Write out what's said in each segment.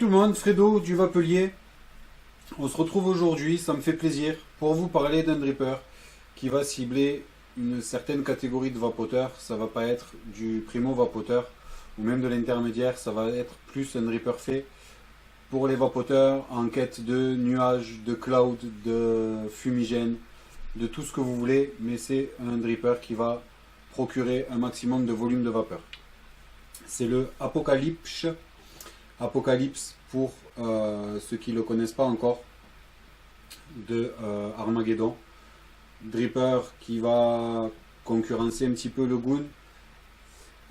tout le monde, Fredo du Vapelier. On se retrouve aujourd'hui, ça me fait plaisir, pour vous parler d'un dripper qui va cibler une certaine catégorie de vapoteurs. Ça va pas être du primo vapoteur ou même de l'intermédiaire, ça va être plus un dripper fait pour les vapoteurs en quête de nuages, de cloud, de fumigène, de tout ce que vous voulez, mais c'est un dripper qui va procurer un maximum de volume de vapeur. C'est le Apocalypse. Apocalypse pour ceux qui ne le connaissent pas encore, de Armageddon. Dripper qui va concurrencer un petit peu le Goon.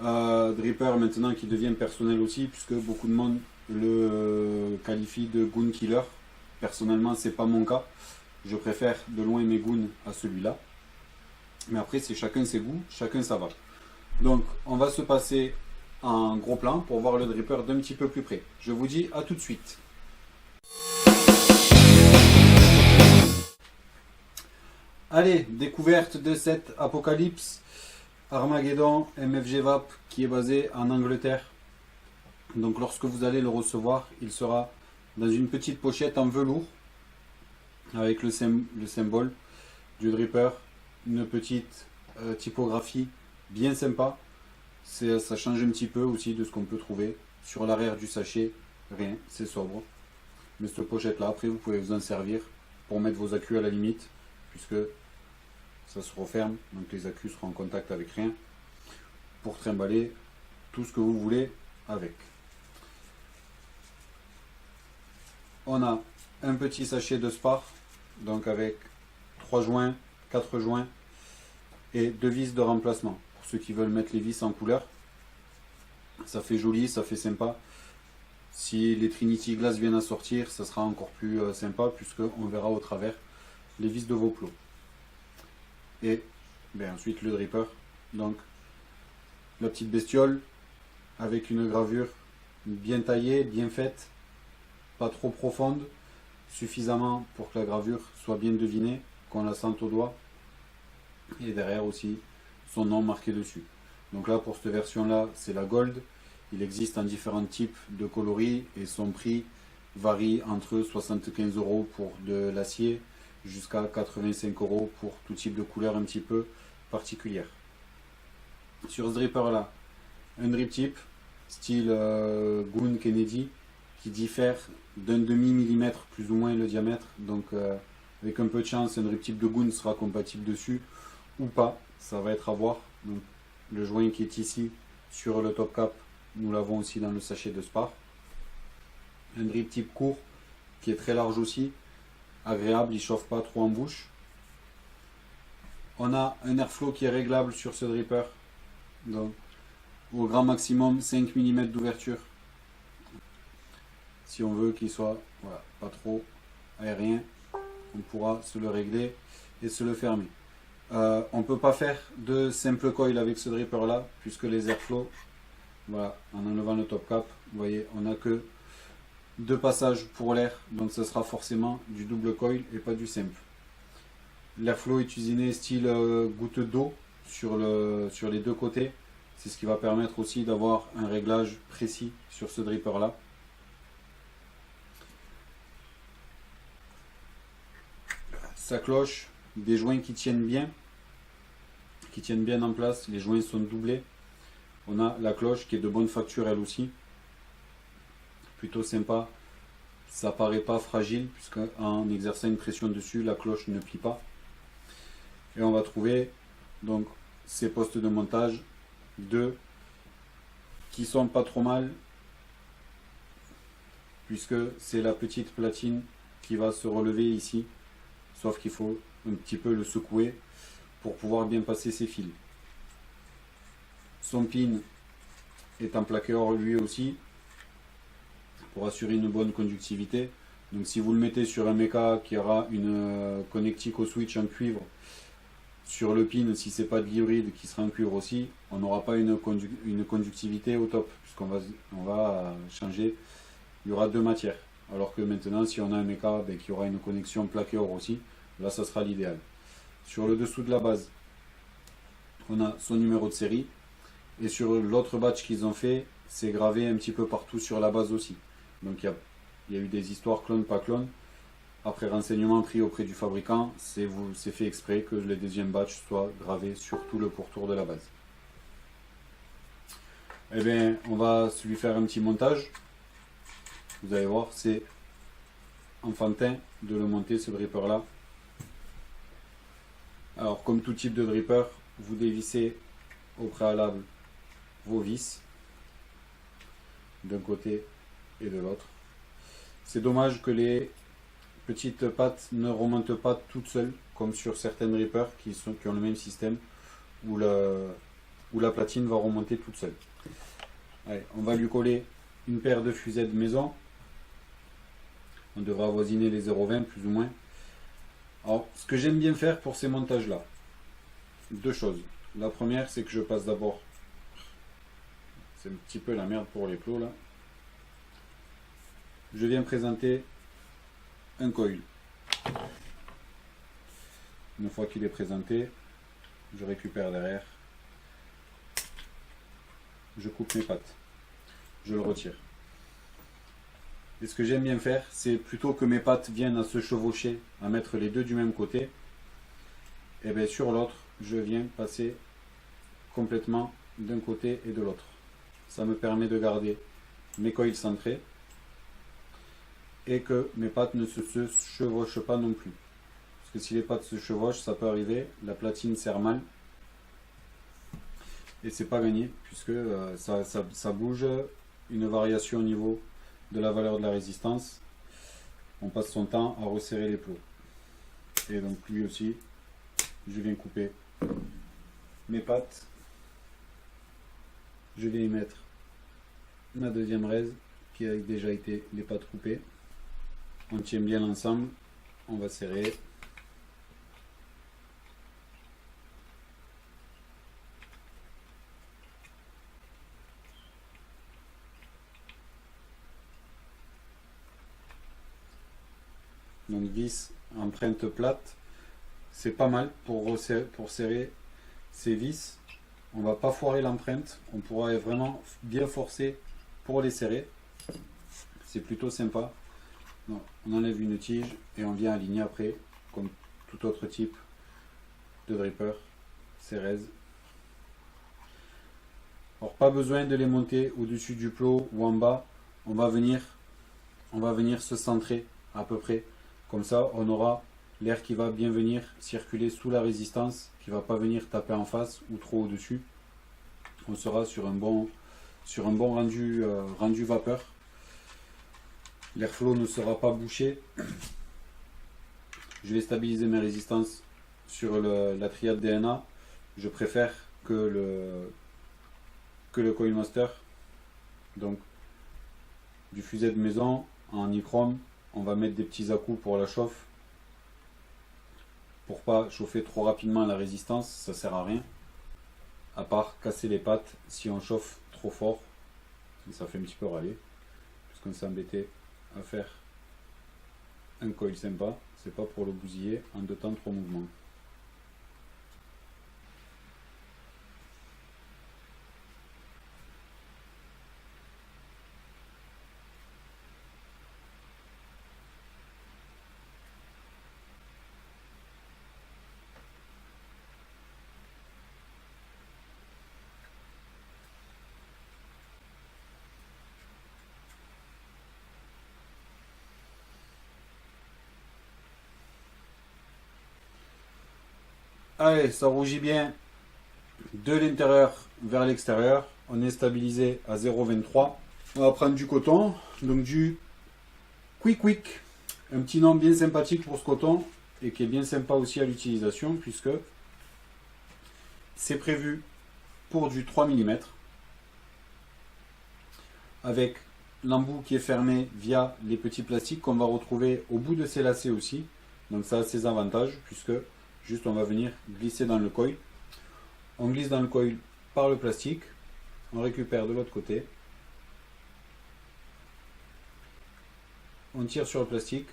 Dripper maintenant qui devient personnel aussi, puisque beaucoup de monde le qualifie de Goon Killer. Personnellement, c'est pas mon cas. Je préfère de loin mes Goons à celui-là. Mais après, c'est chacun ses goûts, chacun ça va. Donc, on va se passer en gros plan pour voir le dripper d'un petit peu plus près. Je vous dis à tout de suite. Allez, découverte de cette Apocalypse Armageddon MFG Vap qui est basé en Angleterre. Donc lorsque vous allez le recevoir, il sera dans une petite pochette en velours avec le symbole du dripper, une petite typographie bien sympa. Ça change un petit peu aussi de ce qu'on peut trouver sur l'arrière du sachet. Rien, c'est sobre. Mais cette pochette là, après vous pouvez vous en servir pour mettre vos accus à la limite, puisque ça se referme, donc les accus seront en contact avec rien, pour trimballer tout ce que vous voulez avec. On a un petit sachet de spar, donc avec 3 joints, 4 joints et 2 vis de remplacement. Pour ceux qui veulent mettre les vis en couleur, ça fait joli, ça fait sympa. Si les Trinity Glass viennent à sortir, ça sera encore plus sympa, puisque on verra au travers les vis de vos plots. Et ensuite le dripper, donc la petite bestiole avec une gravure bien taillée, bien faite, pas trop profonde, suffisamment pour que la gravure soit bien devinée, qu'on la sente au doigt, et derrière aussi son nom marqué dessus. Donc là, pour cette version là, c'est la Gold. Il existe en différents types de coloris et son prix varie entre 75 € pour de l'acier jusqu'à 85 € pour tout type de couleur un petit peu particulière. Sur ce dripper là, un drip tip style Goon Kennedy qui diffère d'un demi-millimètre plus ou moins le diamètre. Donc avec un peu de chance, un drip tip de Goon sera compatible dessus ou pas, ça va être à voir. Donc, le joint qui est ici sur le top cap, nous l'avons aussi dans le sachet de spar. Un drip tip court qui est très large aussi, agréable, il ne chauffe pas trop en bouche. On a un airflow qui est réglable sur ce dripper, donc au grand maximum 5 mm d'ouverture, si on veut qu'il soit pas trop aérien, on pourra se le régler et se le fermer. On ne peut pas faire de simple coil avec ce dripper là, puisque les airflows, voilà, en enlevant le top cap, vous voyez, on n'a que 2 passages pour l'air, donc ce sera forcément du double coil et pas du simple. L'airflow est usiné style goutte d'eau sur les 2 côtés. C'est ce qui va permettre aussi d'avoir un réglage précis sur ce dripper là. Sa cloche, des joints qui tiennent bien en place. Les joints sont doublés. On a la cloche qui est de bonne facture elle aussi, plutôt sympa. Ça paraît pas fragile puisque en exerçant une pression dessus, la cloche ne plie pas. Et on va trouver donc ces postes de montage, 2 qui sont pas trop mal, puisque c'est la petite platine qui va se relever ici, sauf qu'il faut un petit peu le secouer pour pouvoir bien passer ses fils. Son pin est en plaqué or lui aussi, pour assurer une bonne conductivité. Donc si vous le mettez sur un méca qui aura une connectique au switch en cuivre, sur le pin, si c'est pas de l'hybride qui sera en cuivre aussi, on n'aura pas une conductivité au top, puisqu'on va changer, il y aura 2 matières. Alors que maintenant, si on a un méca qui aura une connexion plaqué or aussi, là ça sera l'idéal. Sur le dessous de la base, on a son numéro de série, et sur l'autre batch qu'ils ont fait, c'est gravé un petit peu partout sur la base aussi. Donc il y a eu des histoires clone pas clone. Après renseignement pris auprès du fabricant, c'est fait exprès que les deuxièmes batchs soient gravés sur tout le pourtour de la base. Eh bien, on va lui faire un petit montage. Vous allez voir, c'est enfantin de le monter, ce dripper là. Alors, comme tout type de dripper, vous dévissez au préalable vos vis d'un côté et de l'autre. C'est dommage que les petites pattes ne remontent pas toutes seules, comme sur certains drippers qui ont le même système, où la platine va remonter toute seule. Allez, on va lui coller une paire de fusées de maison. On devrait avoisiner les 0,20 plus ou moins. Alors, ce que j'aime bien faire pour ces montages-là, deux choses. La première, c'est que je passe d'abord, c'est un petit peu la merde pour les plots là. Je viens présenter un coil. Une fois qu'il est présenté, je récupère derrière. Je coupe mes pattes. Je le retire. Et ce que j'aime bien faire, c'est plutôt que mes pattes viennent à se chevaucher, à mettre les deux du même côté, et bien sur l'autre, je viens passer complètement d'un côté et de l'autre. Ça me permet de garder mes coils centrés et que mes pattes ne se chevauchent pas non plus. Parce que si les pattes se chevauchent, ça peut arriver, la platine serre mal et c'est pas gagné puisque ça bouge, une variation au niveau de la valeur de la résistance. On passe son temps à resserrer les plots. Et donc lui aussi, je viens couper mes pattes. Je vais y mettre ma deuxième raise qui a déjà été les pattes coupées. On tient bien l'ensemble, on va serrer. Donc vis empreinte plate, c'est pas mal pour serrer ces vis. On va pas foirer l'empreinte, on pourra vraiment bien forcer pour les serrer. C'est plutôt sympa. Donc, on enlève une tige et on vient aligner après, comme tout autre type de dripper, Cérèse. Alors pas besoin de les monter au-dessus du plot ou en bas, on va venir se centrer à peu près. Comme ça, on aura l'air qui va bien venir circuler sous la résistance, qui ne va pas venir taper en face ou trop au-dessus. On sera sur un bon rendu vapeur. L'airflow ne sera pas bouché. Je vais stabiliser mes résistances sur la triade DNA. Je préfère que le Coil Master. Donc du fuset de maison en nichrome. On va mettre des petits à-coups pour la chauffe. Pour pas chauffer trop rapidement la résistance, ça sert à rien. À part casser les pattes si on chauffe trop fort. Ça fait un petit peu râler. Puisqu'on s'est embêté à faire un coil sympa. C'est pas pour le bousiller en 2 temps 3 mouvements. Allez, ça rougit bien de l'intérieur vers l'extérieur. On est stabilisé à 0,23. On va prendre du coton, donc du Quick. Un petit nom bien sympathique pour ce coton et qui est bien sympa aussi à l'utilisation puisque c'est prévu pour du 3 mm avec l'embout qui est fermé via les petits plastiques qu'on va retrouver au bout de ces lacets aussi. Donc ça a ses avantages puisque juste on va venir glisser dans le coil. On glisse dans le coil par le plastique. On récupère de l'autre côté. On tire sur le plastique.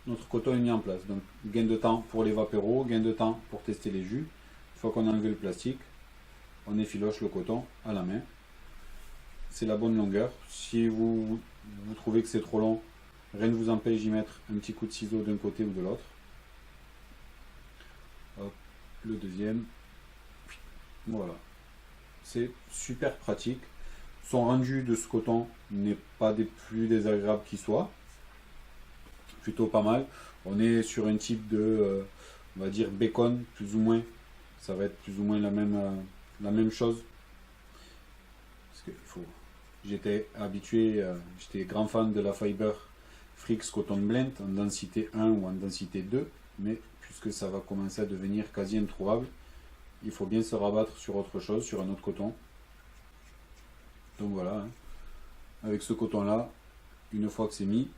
Notre coton est mis en place. Donc gain de temps pour les vapéros, gain de temps pour tester les jus. Une fois qu'on a enlevé le plastique, on effiloche le coton à la main. c'est la bonne longueur. Si vous trouvez que c'est trop long, rien ne vous empêche d'y mettre un petit coup de ciseau d'un côté ou de l'autre. Hop, le deuxième. Voilà. C'est super pratique. Son rendu de ce coton n'est pas des plus désagréables qui soient. Plutôt pas mal. On est sur un type de, on va dire, bacon, plus ou moins. Ça va être plus ou moins la même chose. Parce que j'étais habitué, j'étais grand fan de la Fiber Fricks Cotton Blend en densité 1 ou en densité 2. Mais puisque ça va commencer à devenir quasi introuvable, il faut bien se rabattre sur autre chose, sur un autre coton. Donc voilà, hein. Avec ce coton là, une fois que c'est mis,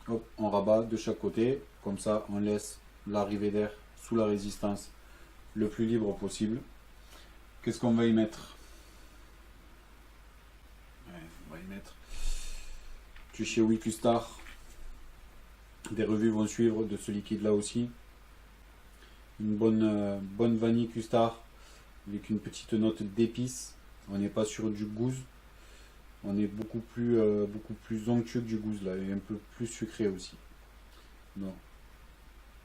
hop, on rabat de chaque côté, comme ça on laisse l'arrivée d'air sous la résistance le plus libre possible. Qu'est-ce qu'on va y mettre? On va y mettre du chez Wicustar. Des revues vont suivre de ce liquide là aussi. Une bonne vanille Custar avec une petite note d'épices. On n'est pas sur du gousse. On est beaucoup plus onctueux que du gousse là, et un peu plus sucré aussi. Donc,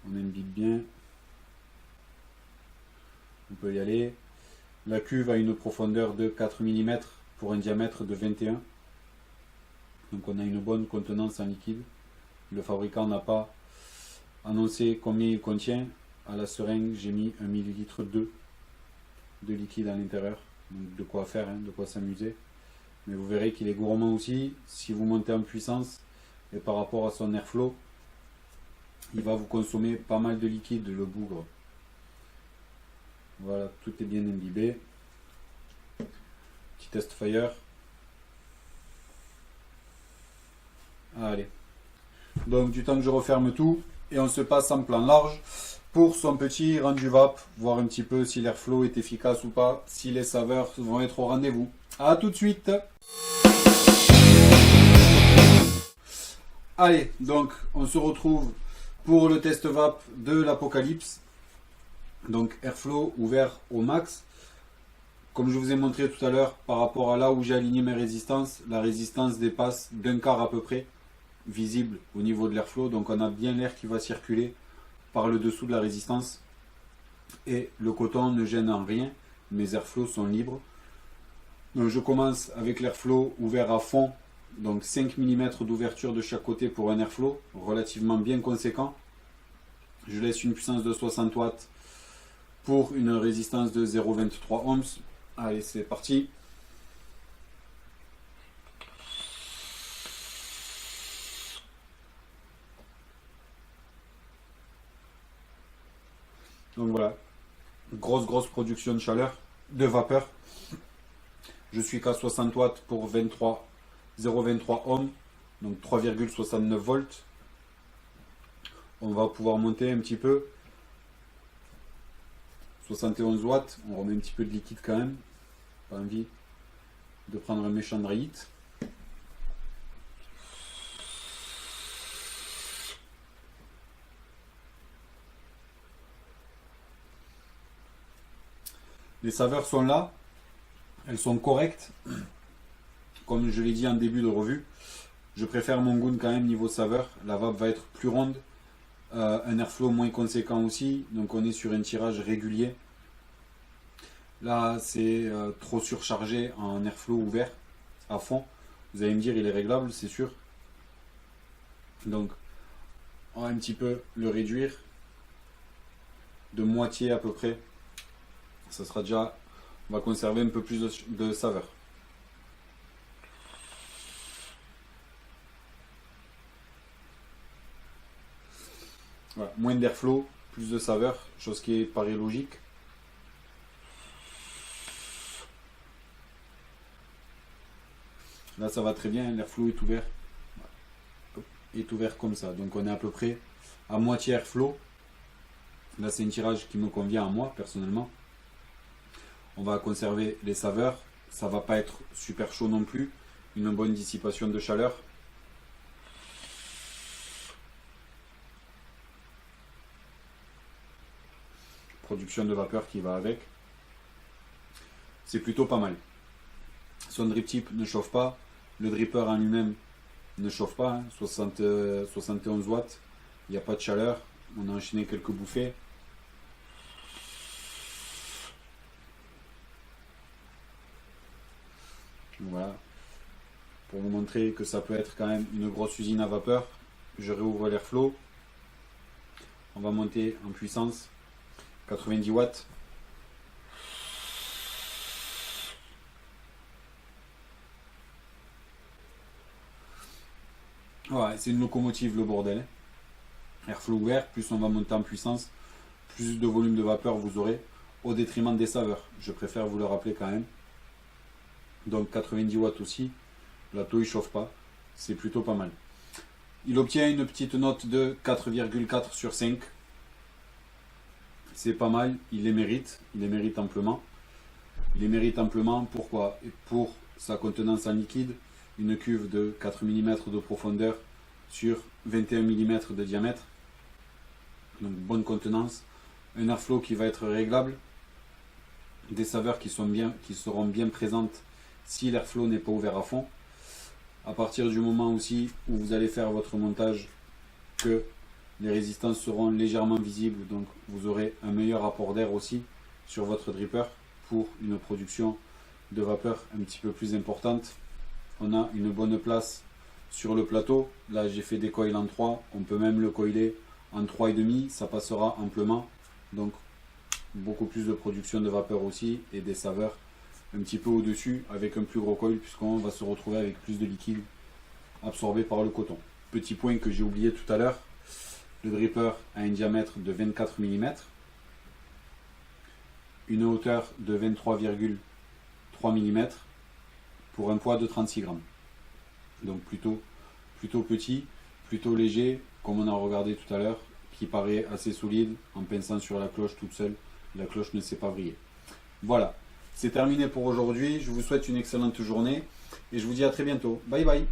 on imbibe bien. On peut y aller. La cuve a une profondeur de 4 mm pour un diamètre de 21. Donc on a une bonne contenance en liquide. Le fabricant n'a pas annoncé combien il contient. À la seringue, j'ai mis 1 ml 2 de liquide à l'intérieur. Donc de quoi faire, hein, de quoi s'amuser. Mais vous verrez qu'il est gourmand aussi. Si vous montez en puissance et par rapport à son airflow, il va vous consommer pas mal de liquide, le bougre. Voilà, tout est bien imbibé. Petit test fire. Allez. Donc du temps que je referme tout, et on se passe en plan large pour son petit rendu vape, voir un petit peu si l'airflow est efficace ou pas, si les saveurs vont être au rendez-vous. A tout de suite. Allez, donc on se retrouve pour le test vape de l'Apocalypse. Donc airflow ouvert au max. Comme je vous ai montré tout à l'heure, par rapport à là où j'ai aligné mes résistances, la résistance dépasse d'un quart à peu près, visible au niveau de l'airflow. Donc on a bien l'air qui va circuler par le dessous de la résistance. Et le coton ne gêne en rien, mes airflows sont libres. Donc je commence avec l'airflow ouvert à fond, donc 5 mm d'ouverture de chaque côté pour un airflow relativement bien conséquent. Je laisse une puissance de 60 watts pour une résistance de 0,23 ohms. Allez, c'est parti. Donc voilà, grosse production de chaleur, de vapeur. Je suis qu'à 60 watts pour 0,23 ohms, donc 3,69 volts. On va pouvoir monter un petit peu. 71 watts, on remet un petit peu de liquide quand même. Pas envie de prendre un méchant dry heat. Les saveurs sont là. Elles sont correctes. Comme je l'ai dit en début de revue, je préfère mon goût quand même niveau saveur. La vape va être plus ronde. Un airflow moins conséquent aussi. Donc on est sur un tirage régulier. Là c'est trop surchargé en airflow ouvert à fond. Vous allez me dire il est réglable, c'est sûr. Donc on va un petit peu le réduire de moitié à peu près. Ça sera déjà... On va conserver un peu plus de saveur. Voilà, moins d'airflow, plus de saveur, chose qui paraît logique. Là ça va très bien, l'airflow est ouvert. Est ouvert comme ça. Donc on est à peu près à moitié airflow. Là c'est un tirage qui me convient à moi personnellement. On va conserver les saveurs, ça va pas être super chaud non plus, une bonne dissipation de chaleur. Production de vapeur qui va avec. C'est plutôt pas mal. son drip tip ne chauffe pas, le dripper en lui-même ne chauffe pas, hein, 71 watts, il n'y a pas de chaleur, on a enchaîné quelques bouffées. Voilà, pour vous montrer que ça peut être quand même une grosse usine à vapeur, je réouvre l'airflow, on va monter en puissance, 90 watts. Ouais, c'est une locomotive le bordel. Airflow ouvert, plus on va monter en puissance, plus de volume de vapeur vous aurez, au détriment des saveurs. Je préfère vous le rappeler quand même. Donc 90 watts aussi, l'ato il chauffe pas, c'est plutôt pas mal. Il obtient une petite note de 4,4 sur 5. C'est pas mal, il les mérite amplement. Il les mérite amplement, pourquoi? Pour sa contenance en liquide, une cuve de 4 mm de profondeur sur 21 mm de diamètre. Donc bonne contenance, un airflow qui va être réglable, des saveurs qui seront bien présentes si l'airflow n'est pas ouvert à fond. À partir du moment aussi où vous allez faire votre montage, que les résistances seront légèrement visibles, donc vous aurez un meilleur apport d'air aussi sur votre dripper pour une production de vapeur un petit peu plus importante. On a une bonne place sur le plateau, là j'ai fait des coils en 3, on peut même le coiler en 3,5, ça passera amplement, donc beaucoup plus de production de vapeur aussi et des saveurs un petit peu au-dessus avec un plus gros coil puisqu'on va se retrouver avec plus de liquide absorbé par le coton. Petit point que j'ai oublié tout à l'heure, le dripper a un diamètre de 24 mm, une hauteur de 23,3 mm pour un poids de 36 grammes. Donc plutôt petit, plutôt léger, comme on a regardé tout à l'heure, qui paraît assez solide en pinçant sur la cloche toute seule. La cloche ne s'est pas vrillée. Voilà, c'est terminé pour aujourd'hui. Je vous souhaite une excellente journée et je vous dis à très bientôt. Bye bye.